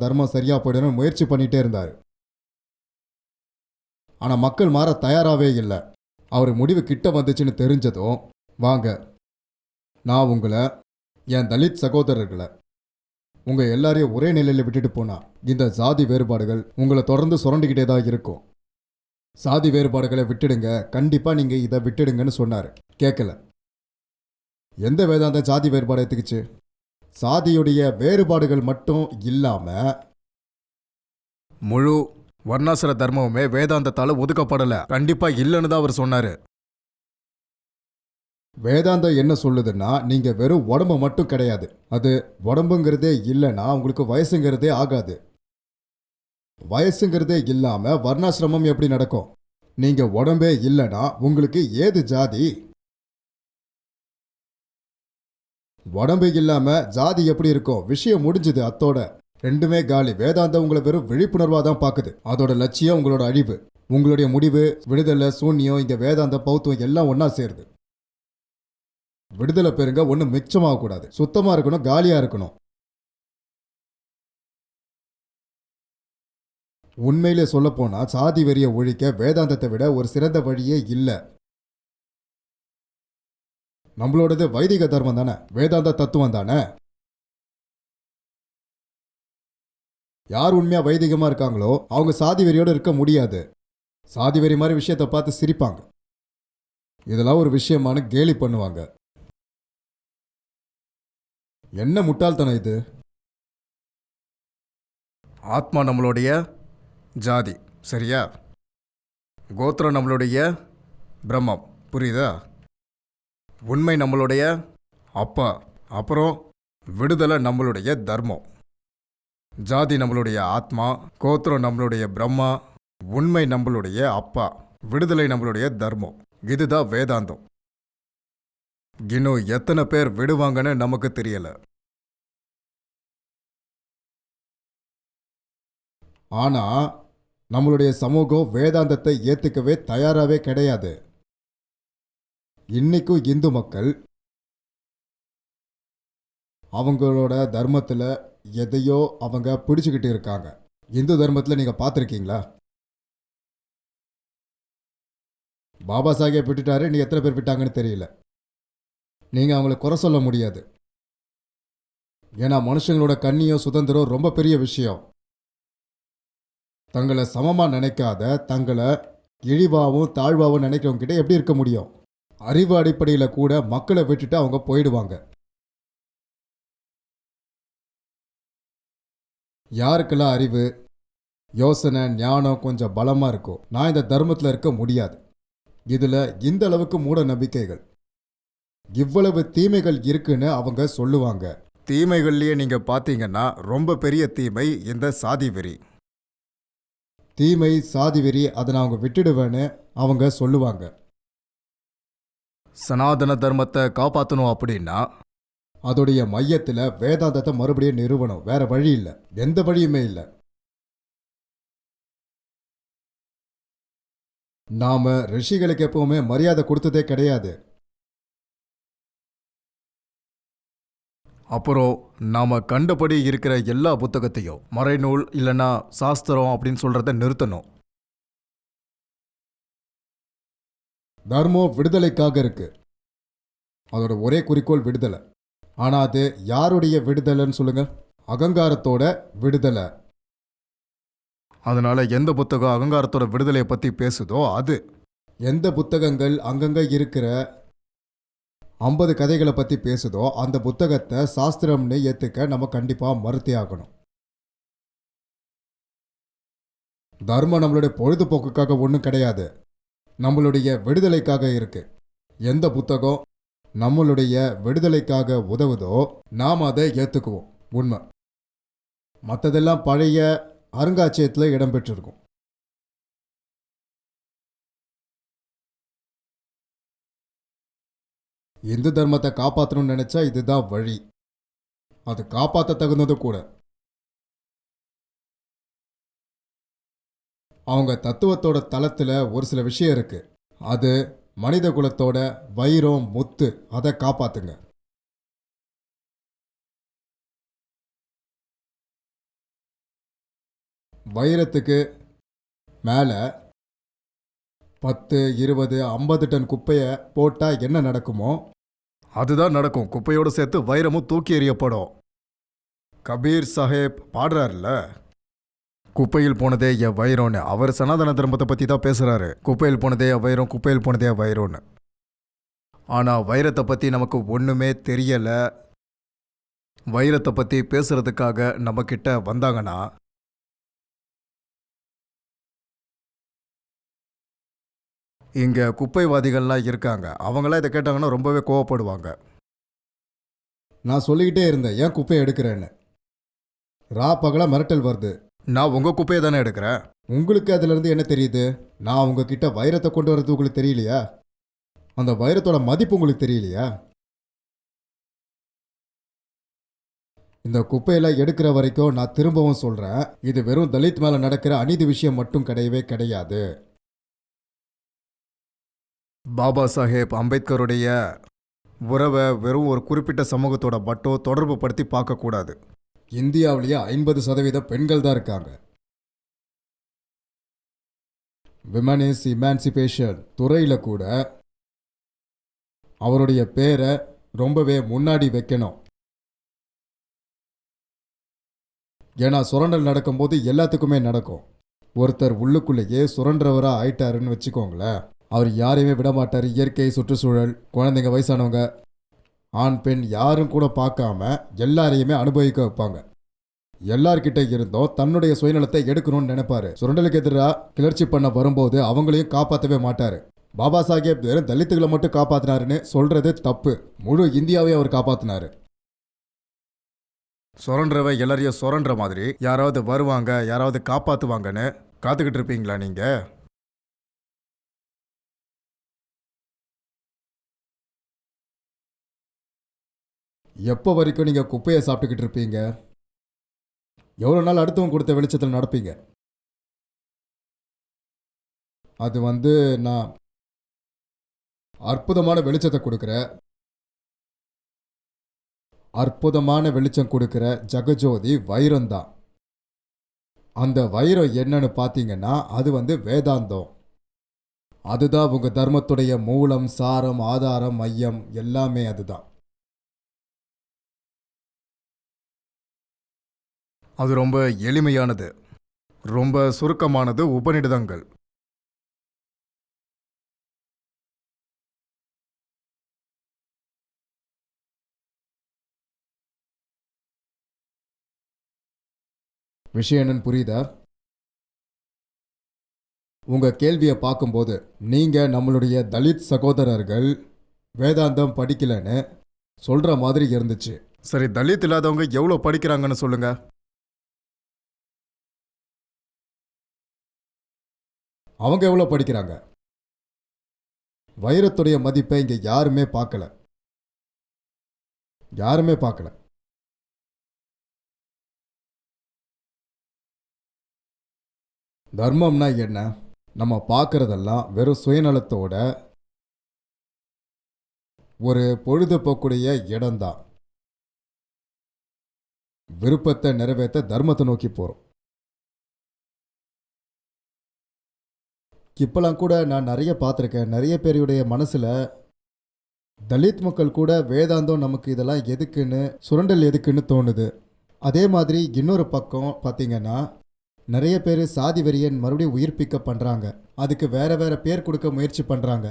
தர்மம் சரியாக போயிடணும் முயற்சி பண்ணிகிட்டே இருந்தார். ஆனால் மக்கள் மாற தயாராகவே இல்லை. அவர் முடிவு கிட்ட வந்துச்சுன்னு தெரிஞ்சதும், வாங்க நான் உங்களை, என் தலித் சகோதரர்களை, உங்கள் எல்லாரையும் ஒரே நிலையில் விட்டுட்டு போனா இந்த சாதி வேறுபாடுகள் உங்களை தொடர்ந்து சுரண்டிக்கிட்டே தான் இருக்கும். சாதி வேறுபாடுகளை விட்டுடுங்க, கண்டிப்பாக நீங்கள் இதை விட்டுடுங்கன்னு சொன்னார். கேட்கல. எந்த வேதாந்தம் சாதி வேறுபாடு எடுத்துக்கிச்சு? சாதியுடைய வேறுபாடுகள் மட்டும் இல்லாமல் முழு வர்ணாசிர தர்மமுமே வேதாந்தத்தால் ஒதுக்கப்படலை. கண்டிப்பாக இல்லைன்னு தான் அவர் சொன்னார். வேதாந்தம் என்ன சொல்லுதுன்னா நீங்க வெறும் உடம்பு மட்டும் கிடையாது. அது உடம்புங்கிறதே இல்லைன்னா உங்களுக்கு வயசுங்கிறதே ஆகாது. வயசுங்கிறதே இல்லாம வர்ணாசிரமம் எப்படி நடக்கும்? நீங்க உடம்பே இல்லைன்னா உங்களுக்கு ஏது ஜாதி? உடம்பு இல்லாம ஜாதி எப்படி இருக்கும்? விஷயம் முடிஞ்சது அத்தோட. ரெண்டுமே காலி. வேதாந்தம் உங்களை வெறும் விழிப்புணர்வா தான் பார்க்குது. அதோட லட்சியம் உங்களோட அழிவு. உங்களுடைய முடிவு விடுதலை, சூன்யம். இங்க வேதாந்தம், பௌத்தம் எல்லாம் ஒண்ணா சேருது. விடுதலை பெறுங்க, ஒன்றும் மிச்சமாக கூடாது. சுத்தமா இருக்கணும், காலியா இருக்கணும். உண்மையிலே சொல்லப்போனா சாதி வெறியை ஒழிக்க வேதாந்தத்தை விட ஒரு சிறந்த வழியே இல்லை. நம்மளோடது வைதிக தர்மம் தானே, வேதாந்த தத்துவம் தானே. யார் உண்மையா வைதிகமா இருக்காங்களோ அவங்க சாதி வெறியோடு இருக்க முடியாது. சாதி வெறி மாதிரி விஷயத்தை பார்த்து சிரிப்பாங்க. இதெல்லாம் ஒரு விஷயமான கேலி பண்ணுவாங்க. என்ன முட்டாள்தனம் இது? ஆத்மா நம்மளுடைய ஜாதி, சரியா? கோத்திரம் நம்மளுடைய பிரம்மம், புரியுதா? உண்மை நம்மளுடைய அப்பா, அப்புறம் விடுதலை நம்மளுடைய தர்மம். ஜாதி நம்மளுடைய ஆத்மா, கோத்திரம் நம்மளுடைய பிரம்மா, உண்மை நம்மளுடைய அப்பா, விடுதலை நம்மளுடைய தர்மம். இதுதான் வேதாந்தம். இன்னும் எத்தனை பேர் விடுவாங்கன்னு நமக்கு தெரியல. ஆனா நம்மளுடைய சமூகம் வேதாந்தத்தை ஏத்துக்கவே தயாராகவே கிடையாது. இன்னைக்கும் இந்து மக்கள் அவங்களோட தர்மத்தில் எதையோ அவங்க பிடிச்சுக்கிட்டு இருக்காங்க. இந்து தர்மத்தில் நீங்கள் பார்த்துருக்கீங்களா? பாபா சாஹேப் விட்டுட்டாரு, நீ எத்தனை பேர் விட்டாங்கன்னு தெரியல. நீங்கள் அவங்கள குறை சொல்ல முடியாது. ஏன்னா மனுஷங்களோட கண்ணியம் சுதந்திரம் ரொம்ப பெரிய விஷயம். தங்களை சமமாக நினைக்காத, தங்களை இழிவாகவும் தாழ்வாகவும் நினைக்கிறவங்க கிட்ட எப்படி இருக்க முடியும்? அறிவு அடிப்படையில் கூட மக்களை விட்டுட்டு அவங்க போயிடுவாங்க. யாருக்கெல்லாம் அறிவு, யோசனை, ஞானம் கொஞ்சம் பலமாக இருக்கும், நான் இந்த தர்மத்தில் இருக்க முடியாது. இதில் இந்த அளவுக்கு மூட நம்பிக்கைகள், இவ்வளவு தீமைகள் இருக்குன்னு அவங்க சொல்லுவாங்க. தீமைகள்லேயே நீங்கள் பார்த்தீங்கன்னா ரொம்ப பெரிய தீமை இந்த சாதி வெறி. தீமை சாதி வெறி, அதை நான் அவங்க விட்டுடுவேன்னு அவங்க சொல்லுவாங்க. சனாதன தர்மத்தை காப்பாற்றணும் அப்படின்னா அதோடைய மையத்தில் வேதாந்தத்தை மறுபடியும் நிறுவனம். வேற வழி இல்லை, எந்த வழியுமே இல்லை. நாம ரிஷிகளுக்கு எப்பவுமே மரியாதை கொடுத்ததே கிடையாது. அப்புறம் நாம கண்டபடி இருக்கிற எல்லா புத்தகத்தையும் மறைநூல் இல்லைன்னா சாஸ்திரம் அப்படின்னு சொல்றத நிறுத்தணும். தர்மம் விடுதலைக்காக இருக்கு. அதோட ஒரே குறிக்கோள் விடுதலை. ஆனா அது யாருடைய விடுதலைன்னு சொல்லுங்க? அகங்காரத்தோட விடுதலை. அதனால எந்த புத்தகம் அகங்காரத்தோட விடுதலையை பத்தி பேசுதோ அது. எந்த புத்தகங்கள் அங்கங்க இருக்கிற 50 கதைகளை பற்றி பேசுதோ அந்த புத்தகத்தை சாஸ்திரம்னு ஏற்றுக்க நம்ம கண்டிப்பாக மறுத்தே ஆகணும். தர்மம் நம்மளுடைய பொழுதுபோக்குக்காக ஒன்றும் கிடையாது, நம்மளுடைய விடுதலைக்காக இருக்கு. எந்த புத்தகம் நம்மளுடைய விடுதலைக்காக உதவுதோ நாம் அதை ஏற்றுக்குவோம். உண்மை. மற்றதெல்லாம் பழைய அருங்காட்சியகத்தில் இடம்பெற்றிருக்கும். இந்து தர்மத்தை காப்பாற்றணும்னு நினைச்சா இதுதான் வழி. அது காப்பாற்ற தகுந்தது கூட. அவங்க தத்துவத்தோட தளத்தில் ஒரு சில விஷயம் இருக்கு. அது மனித குலத்தோட வைரம், முத்து. அதை காப்பாத்துங்க. வைரத்துக்கு மேலே 10, 20, 50 டன் குப்பையை போட்டால் என்ன நடக்குமோ அதுதான் நடக்கும். குப்பையோடு சேர்த்து வைரமும் தூக்கி எறியப்படும். கபீர் சாஹேப் பாடுறாருல, குப்பையில் போனதே என் வைரம்னு. அவர் சனாதன தர்மத்தை பற்றி தான் பேசுகிறாரு. குப்பையில் போனதே வைரம், குப்பையில் போனதே வைரம்னு. ஆனால் வைரத்தை பற்றி நமக்கு ஒன்றுமே தெரியலை. வைரத்தை பற்றி பேசுகிறதுக்காக நம்மக்கிட்ட வந்தாங்கன்னா இங்கே குப்பைவாதிகள்லாம் இருக்காங்க. அவங்களாம் இதை கேட்டாங்கன்னா ரொம்பவே கோவப்படுவாங்க. நான் சொல்லிக்கிட்டே இருந்தேன் ஏன் குப்பையை எடுக்கிறேன்னு. ரா பகலாக மிரட்டல் வருது. நான் உங்கள் குப்பையை தானே எடுக்கிறேன். உங்களுக்கு அதுலேருந்து என்ன தெரியுது? நான் உங்ககிட்ட வைரத்தை கொண்டு வரது உங்களுக்கு தெரியலையா? அந்த வைரத்தோட மதிப்பு உங்களுக்கு தெரியலையா? இந்த குப்பையெல்லாம் எடுக்கிற வரைக்கும் நான் திரும்பவும் சொல்கிறேன், இது வெறும் தலித் மேலே நடக்கிற அநீதி விஷயம் மட்டும் கிடையவே கிடையாது. பாபா சாஹேப் அம்பேத்கருடைய உறவை வெறும் ஒரு குறிப்பிட்ட சமூகத்தோட மட்டும் தொடர்பு படுத்தி பார்க்கக்கூடாது. இந்தியாவிலேயே 50% பெண்கள் தான் இருக்காங்க. விமன் இஸ் இமான்சிபேஷன் துறையில் கூட அவருடைய பேரை ரொம்பவே முன்னாடி வைக்கணும். ஏன்னா சுரண்டல் நடக்கும்போது எல்லாத்துக்குமே நடக்கும். ஒருத்தர் உள்ளுக்குள்ளேயே சுரண்டவராக ஆயிட்டாருன்னு வச்சுக்கோங்களேன், அவர் யாரையுமே விடமாட்டார். இயற்கை, சுற்றுச்சூழல், குழந்தைங்க, வயசானவங்க, ஆண் பெண் யாரும் கூட பார்க்காம எல்லாரையுமே அனுபவிக்க வைப்பாங்க. எல்லார்கிட்ட இருந்தும் தன்னுடைய சுயநலத்தை எடுக்கணும்னு நினைப்பாரு. சுரண்டலுக்கு எதிராக கிளர்ச்சி பண்ண வரும்போது அவங்களையும் காப்பாற்றவே மாட்டார். பாபா சாஹேப் வெறும் தலித்துகளை மட்டும் காப்பாற்றினாருன்னு சொல்றது தப்பு. முழு இந்தியாவே அவர் காப்பாற்றினாரு. சுரண்டவை எல்லாரையும் சுரண்டுற மாதிரி யாராவது வருவாங்க, யாராவது காப்பாற்றுவாங்கன்னு காத்துக்கிட்டு இருப்பீங்களா நீங்கள்? எப்போ வரைக்கும் நீங்கள் குப்பையை சாப்பிட்டுக்கிட்டு இருப்பீங்க? எவ்வளோ நாள் அடுத்தவங்க கொடுத்த வெளிச்சத்தில் நடப்பீங்க? அது நான் அற்புதமான வெளிச்சத்தை கொடுக்குற, அற்புதமான வெளிச்சம் கொடுக்குற ஜெகஜோதி வைரம்தான். அந்த வைரம் என்னன்னு பார்த்தீங்கன்னா அது வேதாந்தம். அதுதான் உங்கள் தர்மத்துடைய மூலம், சாரம், ஆதாரம், மையம் எல்லாமே அதுதான். அது ரொம்ப எளிமையானது, ரொம்ப சுருக்கமானது. உபநிடதங்கள். விஷயம் என்னன்னு புரியுதா? உங்கள் கேள்வியை பார்க்கும்போது நீங்கள் நம்மளுடைய தலித் சகோதரர்கள் வேதாந்தம் படிக்கலைன்னு சொல்கிற மாதிரி இருந்துச்சு. சரி, தலித் இல்லாதவங்க எவ்வளோ படிக்கிறாங்கன்னு சொல்லுங்க. அவங்க எவ்வளோ படிக்கிறாங்க? வைரத்துடைய மதிப்பை இங்கே யாருமே பார்க்கல. யாருமே பார்க்கல. தர்மம்னா என்ன? நம்ம பார்க்கறதெல்லாம் வெறும் சுயநலத்தோட ஒரு பொழுதுபோக்குடைய இடம்தான். விருப்பத்தை நிறைவேற்ற தர்மத்தை நோக்கி போகிறோம். இப்போலாம் கூட நான் நிறைய பார்த்துருக்கேன். நிறைய பேருடைய மனசில் தலித் மக்கள் கூட வேதாந்தம் நமக்கு இதெல்லாம் எதுக்குன்னு, சுரண்டல் எதுக்குன்னு தோணுது. அதே மாதிரி இன்னொரு பக்கம் பார்த்தீங்கன்னா நிறைய பேர் சாதி வெறியை மறுபடியும் உயிர்ப்பிக்க பண்ணுறாங்க. அதுக்கு வேற வேற பேர் கொடுக்க முயற்சி பண்ணுறாங்க.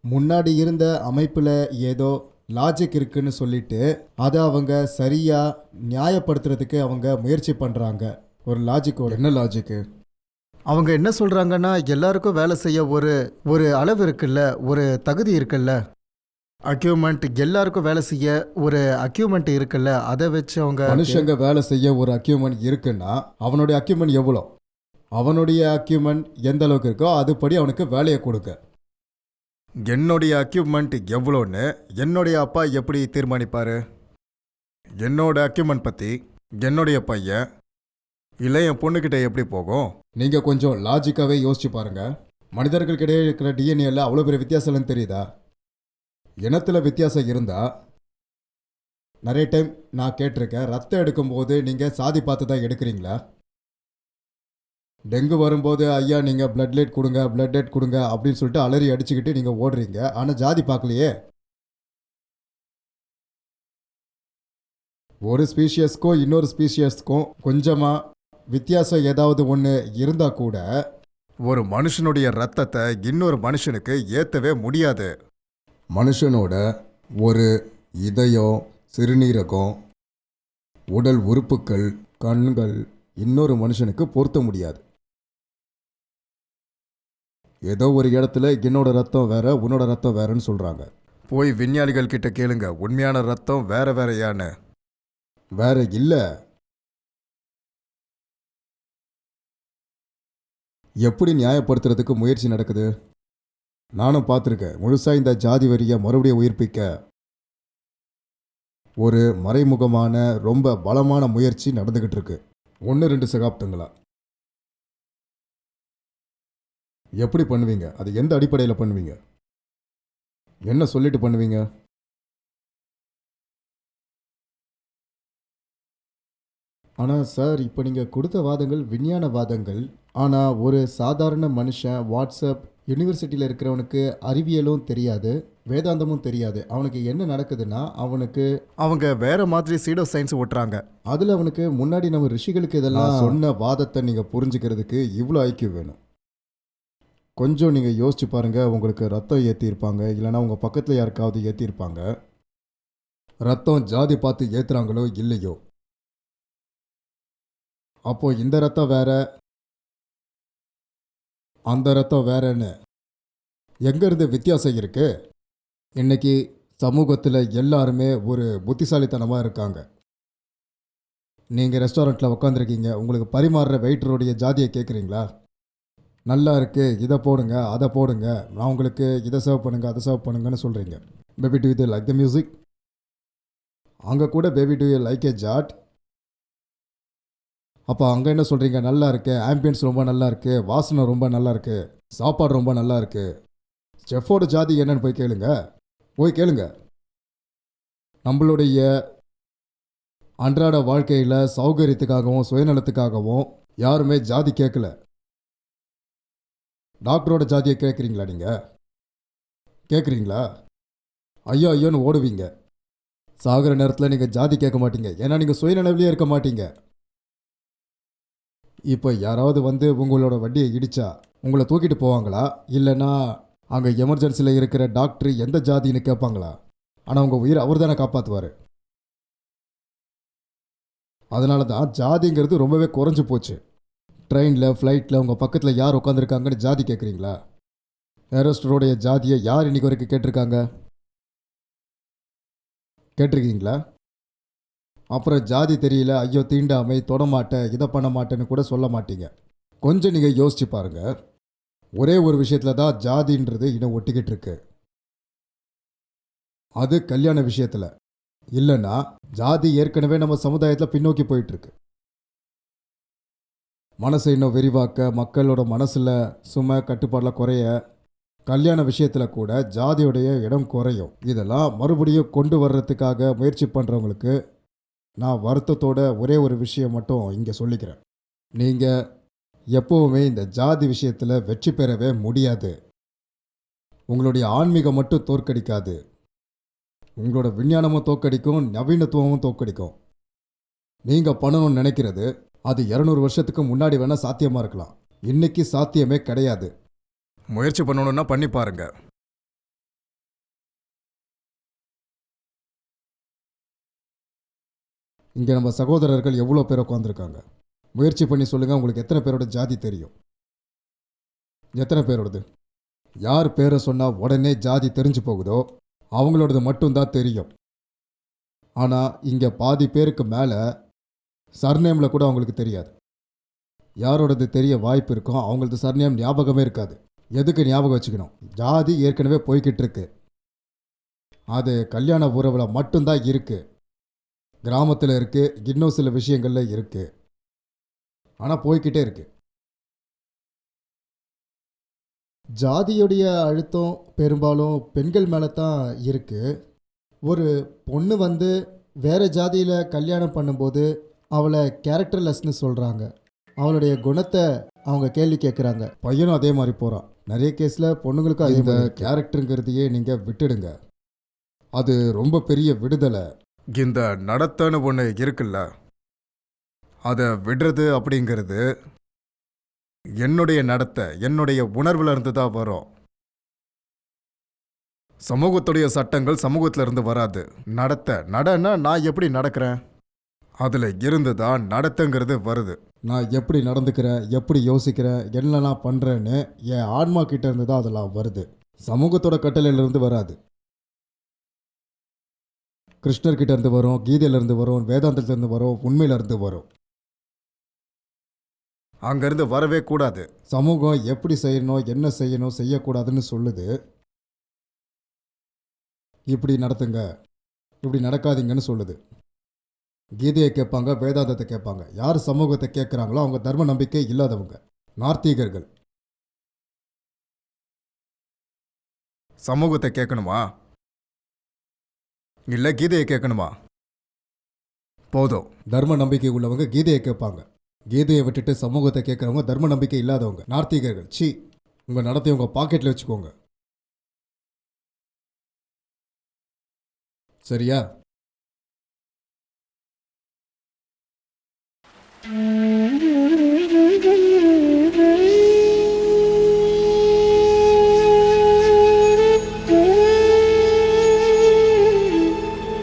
முன்னாடி இருந்த அமைப்பில் ஏதோ லாஜிக் இருக்குன்னு சொல்லிட்டு அதை அவங்க சரியாக நியாயப்படுத்துறதுக்கு அவங்க முயற்சி பண்ணுறாங்க. ஒரு லாஜிக்கோட என்ன லாஜிக்கு? அவங்க என்ன சொல்கிறாங்கன்னா, எல்லாருக்கும் வேலை செய்ய ஒரு அளவு இருக்குல்ல, ஒரு தகுதி இருக்குல்ல, அக்யூமெண்ட், எல்லாருக்கும் வேலை செய்ய ஒரு அக்யூமெண்ட் இருக்குல்ல, அதை வச்சு அவங்க மனுஷங்க வேலை செய்ய ஒரு அக்யூமெண்ட் இருக்குன்னா அவனுடைய அக்யூமெண்ட் எவ்வளோ? அவனுடைய அக்யூமெண்ட் எந்த அளவுக்கு இருக்கோ அதுபடி அவனுக்கு வேலையை கொடுக்க. என்னுடைய அக்யூப்மெண்ட் எவ்வளோன்னு என்னுடைய அப்பா எப்படி தீர்மானிப்பார்? என்னோட அக்யூப்மெண்ட் பற்றி என்னுடைய பையன் இல்லை என் பொண்ணுக்கிட்ட எப்படி போகும்? நீங்கள் கொஞ்சம் லாஜிக்காகவே யோசிச்சு பாருங்க. மனிதர்களுக்கிடையே இருக்கிற டிஎன்ஏல அவ்வளோ பெரிய வித்தியாசம் இல்லைன்னு தெரியுதா? இனத்தில் வித்தியாசம் இருந்தால் நிறைய டைம் நான் கேட்டிருக்கேன், ரத்தம் எடுக்கும்போது நீங்கள் சாதி பார்த்து தான் எடுக்கிறீங்களா? டெங்கு வரும்போது ஐயா நீங்கள் பிளட் லைட் கொடுங்க, பிளட் லைட் கொடுங்க அப்படின்னு சொல்லிட்டு அலறி அடிச்சுக்கிட்டு நீங்கள் ஓடுறீங்க. ஆனால் ஜாதி பார்க்கலையே. ஒரு ஸ்பீஷியஸ்க்கும் இன்னொரு ஸ்பீஷியஸ்க்கும் கொஞ்சமாக வித்தியாசம் ஏதாவது ஒன்று இருந்தால் கூட ஒரு மனுஷனுடைய ரத்தத்தை இன்னொரு மனுஷனுக்கு ஏற்றவே முடியாது. மனுஷனோட ஒரு இதயம், சிறுநீரகம், உடல் உறுப்புகள், கண்கள் இன்னொரு மனுஷனுக்கு பொருத்த முடியாது. ஏதோ ஒரு இடத்துல என்னோட ரத்தம் வேற உன்னோட ரத்தம் வேறன்னு சொல்கிறாங்க. போய் விஞ்ஞானிகள் கிட்ட கேளுங்க, உண்மையான ரத்தம் வேற வேறையான்னு. வேற இல்லை. எப்படி நியாயப்படுத்துறதுக்கு முயற்சி நடக்குது? நானும் பார்த்துருக்கேன். முழுசாக இந்த ஜாதி வரியை மறுபடியும் உயிர்ப்பிக்க ஒரு மறைமுகமான ரொம்ப பலமான முயற்சி நடந்துக்கிட்டு இருக்கு. 1-2 சகாப்தங்களா. எப்படி பண்ணுவீங்க? அது எந்த அடிப்படையில் பண்ணுவீங்க? என்ன சொல்லிட்டு பண்ணுவீங்க? ஆனால் சார், இப்போ நீங்கள் கொடுத்த வாதங்கள் விஞ்ஞான வாதங்கள். ஆனால் ஒரு சாதாரண மனுஷன், வாட்ஸ்அப் யூனிவர்சிட்டியில் இருக்கிறவனுக்கு அறிவியலும் தெரியாது, வேதாந்தமும் தெரியாது. அவனுக்கு என்ன நடக்குதுன்னா, அவங்க வேற மாதிரி சீடோ சயின்ஸ் ஓட்டுறாங்க. அதில் அவனுக்கு முன்னாடி நம்ம ரிஷிகளுக்கு இதெல்லாம் சொன்ன வாதத்தை நீங்கள் புரிஞ்சுக்கிறதுக்கு இவ்வளோ ஐக்கியம் வேணும். கொஞ்சம் நீங்கள் யோசிச்சு பாருங்கள். உங்களுக்கு ரத்தம் ஏற்றிருப்பாங்க, இல்லைனா உங்கள் பக்கத்தில் யாருக்காவது ஏற்றிருப்பாங்க. ரத்தம் ஜாதி பார்த்து ஏற்றுறாங்களோ இல்லையோ, அப்போது இந்த ரத்தம் வேற அந்த ரத்தம் வேறன்னு எங்கேருந்து வித்தியாசம் இருக்கு? இன்னைக்கு சமூகத்தில் எல்லாருமே ஒரு புத்திசாலித்தனமாக இருக்காங்க. நீங்கள் ரெஸ்டாரண்ட்டில் உட்காந்துருக்கீங்க, உங்களுக்கு பரிமாறுற வெயிட்டருடைய ஜாதியை கேட்குறீங்களா? நல்லா இருக்குது, இதை போடுங்க அதை போடுங்க, நான் உங்களுக்கு இதை சர்வ் பண்ணுங்க அதை சர்வ் பண்ணுங்கன்னு சொல்கிறீங்க. Baby to you like the music? அங்கே கூட பேபி டு யூ லைக் ஏ ஜாட்? அப்போ அங்கே என்ன சொல்கிறீங்க? நல்லா இருக்கு, ஆம்பியன்ஸ் ரொம்ப நல்லா இருக்கு, வாசனை ரொம்ப நல்லா இருக்கு, சாப்பாடு ரொம்ப நல்லா இருக்கு. செஃபோட ஜாதி என்னன்னு போய் கேளுங்க. நம்மளுடைய அன்றாட வாழ்க்கையில் சௌகரியத்துக்காகவும் சுயநலத்துக்காகவும் யாருமே ஜாதி கேட்கல. டாக்டரோட ஜாதியை கேட்குறீங்களா? நீங்கள் கேட்குறீங்களா? ஐயோ ஐயோன்னு ஓடுவீங்க. சாகிற நேரத்தில் நீங்கள் ஜாதி கேட்க மாட்டீங்க, ஏன்னா நீங்கள் சுயநலவிலே இருக்க மாட்டீங்க. இப்போ யாராவது வந்து உங்களோட வண்டியை இடித்தா உங்களை தூக்கிட்டு போவாங்களா? இல்லைன்னா அங்கே எமர்ஜென்சியில் இருக்கிற டாக்டர் எந்த ஜாதின்னு கேட்பாங்களா? ஆனால் உங்கள் உயிரை அவர் தானே காப்பாற்றுவார். அதனால தான் ஜாதிங்கிறது ரொம்பவே குறைஞ்சி போச்சு. ட்ரெயினில் ஃப்ளைட்டில் உங்கள் பக்கத்தில் யார் உட்காந்துருக்காங்கன்னு ஜாதி கேட்குறீங்களா? ஏரோஸ்டருடைய ஜாதியை யார் இன்றைக்கி வரைக்கும் கேட்டிருக்கீங்களா? அப்புறம் ஜாதி தெரியல, ஐயோ தீண்டாமை, தொடமாட்டேன், இதை பண்ண மாட்டேன்னு கூட சொல்ல மாட்டீங்க. கொஞ்சம் நீங்கள் யோசிச்சு பாருங்கள். ஒரே ஒரு விஷயத்தில் தான் ஜாதின்றது இடம் ஒட்டிக்கிட்டு இருக்கு. அது கல்யாண விஷயத்தில். இல்லைன்னா ஜாதி ஏற்கனவே நம்ம சமுதாயத்தில் பின்னோக்கி போயிட்டுருக்கு. மனசை இன்னும் விரிவாக்க, மக்களோட மனசில் சுமை கட்டுப்பாடெலாம் குறைய, கல்யாண விஷயத்தில் கூட ஜாதியுடைய இடம் குறையும். இதெல்லாம் மறுபடியும் கொண்டு வர்றதுக்காக முயற்சி பண்ணுறவங்களுக்கு நான் வருத்தத்தோட ஒரே ஒரு விஷயம் மட்டும் இங்கே சொல்லிக்கிறேன். நீங்கள் எப்போவுமே இந்த ஜாதி விஷயத்தில் வெற்றி பெறவே முடியாது. உங்களுடைய ஆன்மீகம் மட்டும் தோற்கடிக்காது, உங்களோட விஞ்ஞானமும் தோற்கடிக்கும், நவீனத்துவமும் தோற்கடிக்கும். நீங்கள் பண்ணணும்னு நினைக்கிறது அது 200 வருஷத்துக்கு முன்னாடி வேணால் சாத்தியமாக இருக்கலாம், இன்னைக்கு சாத்தியமே கிடையாது. முயற்சி பண்ணணும்னா பண்ணி பாருங்க. இங்கே நம்ம சகோதரர்கள் எவ்வளோ பேர் உட்காந்துருக்காங்க. முயற்சி பண்ணி சொல்லுங்கள், உங்களுக்கு எத்தனை பேரோட ஜாதி தெரியும்? எத்தனை பேரோடது? யார் பேரை சொன்னால் உடனே ஜாதி தெரிஞ்சு போகுதோ அவங்களோடது மட்டும்தான் தெரியும். ஆனால் இங்கே பாதி பேருக்கு மேலே சர்நேமில் கூட அவங்களுக்கு தெரியாது. யாரோடது தெரிய வாய்ப்பு இருக்கும், அவங்களது சர்நேம் ஞாபகமே இருக்காது. எதுக்கு ஞாபகம் வச்சுக்கணும்? ஜாதி ஏற்கனவே போய்கிட்டு இருக்கு. அது கல்யாண உறவில் மட்டும்தான் இருக்குது, கிராமத்தில் இருக்குது, இன்னும் சில விஷயங்களில் இருக்குது, ஆனால் போய்கிட்டே இருக்கு. ஜாதியுடைய அழுத்தம் பெரும்பாலும் பெண்கள் மேலே தான் இருக்குது. ஒரு பொண்ணு வந்து வேறு ஜாதியில் கல்யாணம் பண்ணும்போது அவளை கேரக்டர்லெஸ்ன்னு சொல்கிறாங்க. அவளுடைய குணத்தை அவங்க கேள்வி கேட்குறாங்க. பையனும் அதே மாதிரி போகிறான். நிறைய கேஸில் பொண்ணுங்களுக்கு அந்த கேரக்டருங்கிறதையே நீங்கள் விட்டுடுங்க. அது ரொம்ப பெரிய விடுதலை. இந்த நடத்தைன்னு ஒன்று இருக்குல்ல, அதை விடுறது அப்படிங்கிறது என்னுடைய நடத்தை, என்னுடைய உணர்வுல இருந்து தான் வரும். சமூகத்துடைய சட்டங்கள் சமூகத்துல இருந்து வராது. நடன்னா நான் எப்படி நடக்கிறேன் அதில் இருந்து தான் நடத்தைங்கிறது வருது. நான் எப்படி நடந்துக்கிறேன், எப்படி யோசிக்கிறேன், என்னெல்லாம் பண்ணுறேன்னு என் ஆன்மா கிட்ட இருந்து தான் அதெல்லாம் வருது. சமூகத்தோட கட்டளையிலிருந்து வராது. கிருஷ்ணர்கிட்ட இருந்து வரும், கீதையிலேருந்து வரும், வேதாந்தத்திலேருந்து வரும், உண்மையிலேருந்து வரும். அங்கேருந்து வரவே கூடாது. சமூகம் எப்படி செய்யணும், என்ன செய்யணும், செய்யக்கூடாதுன்னு சொல்லுது. இப்படி நடத்துங்க, இப்படி நடக்காதீங்கன்னு சொல்லுது. கீதையை கேட்பாங்க, வேதாந்தத்தை கேட்பாங்க. யார் சமூகத்தை கேட்குறாங்களோ அவங்க தர்ம நம்பிக்கை இல்லாதவங்க, நார்த்தீகர்கள். சமூகத்தை கேட்கணுமா இல்லை கீதையை கேட்கணுமா? போதும். தர்ம நம்பிக்கை உள்ளவங்க கீதையை கேட்பாங்க. கீதையை விட்டுட்டு சமூகத்தை கேட்குறவங்க தர்ம நம்பிக்கை இல்லாதவங்க, நார்த்தீகர்கள். சி, உங்கள் நடத்தை உங்கள் பாக்கெட்டில் வச்சுக்கோங்க. சரியா?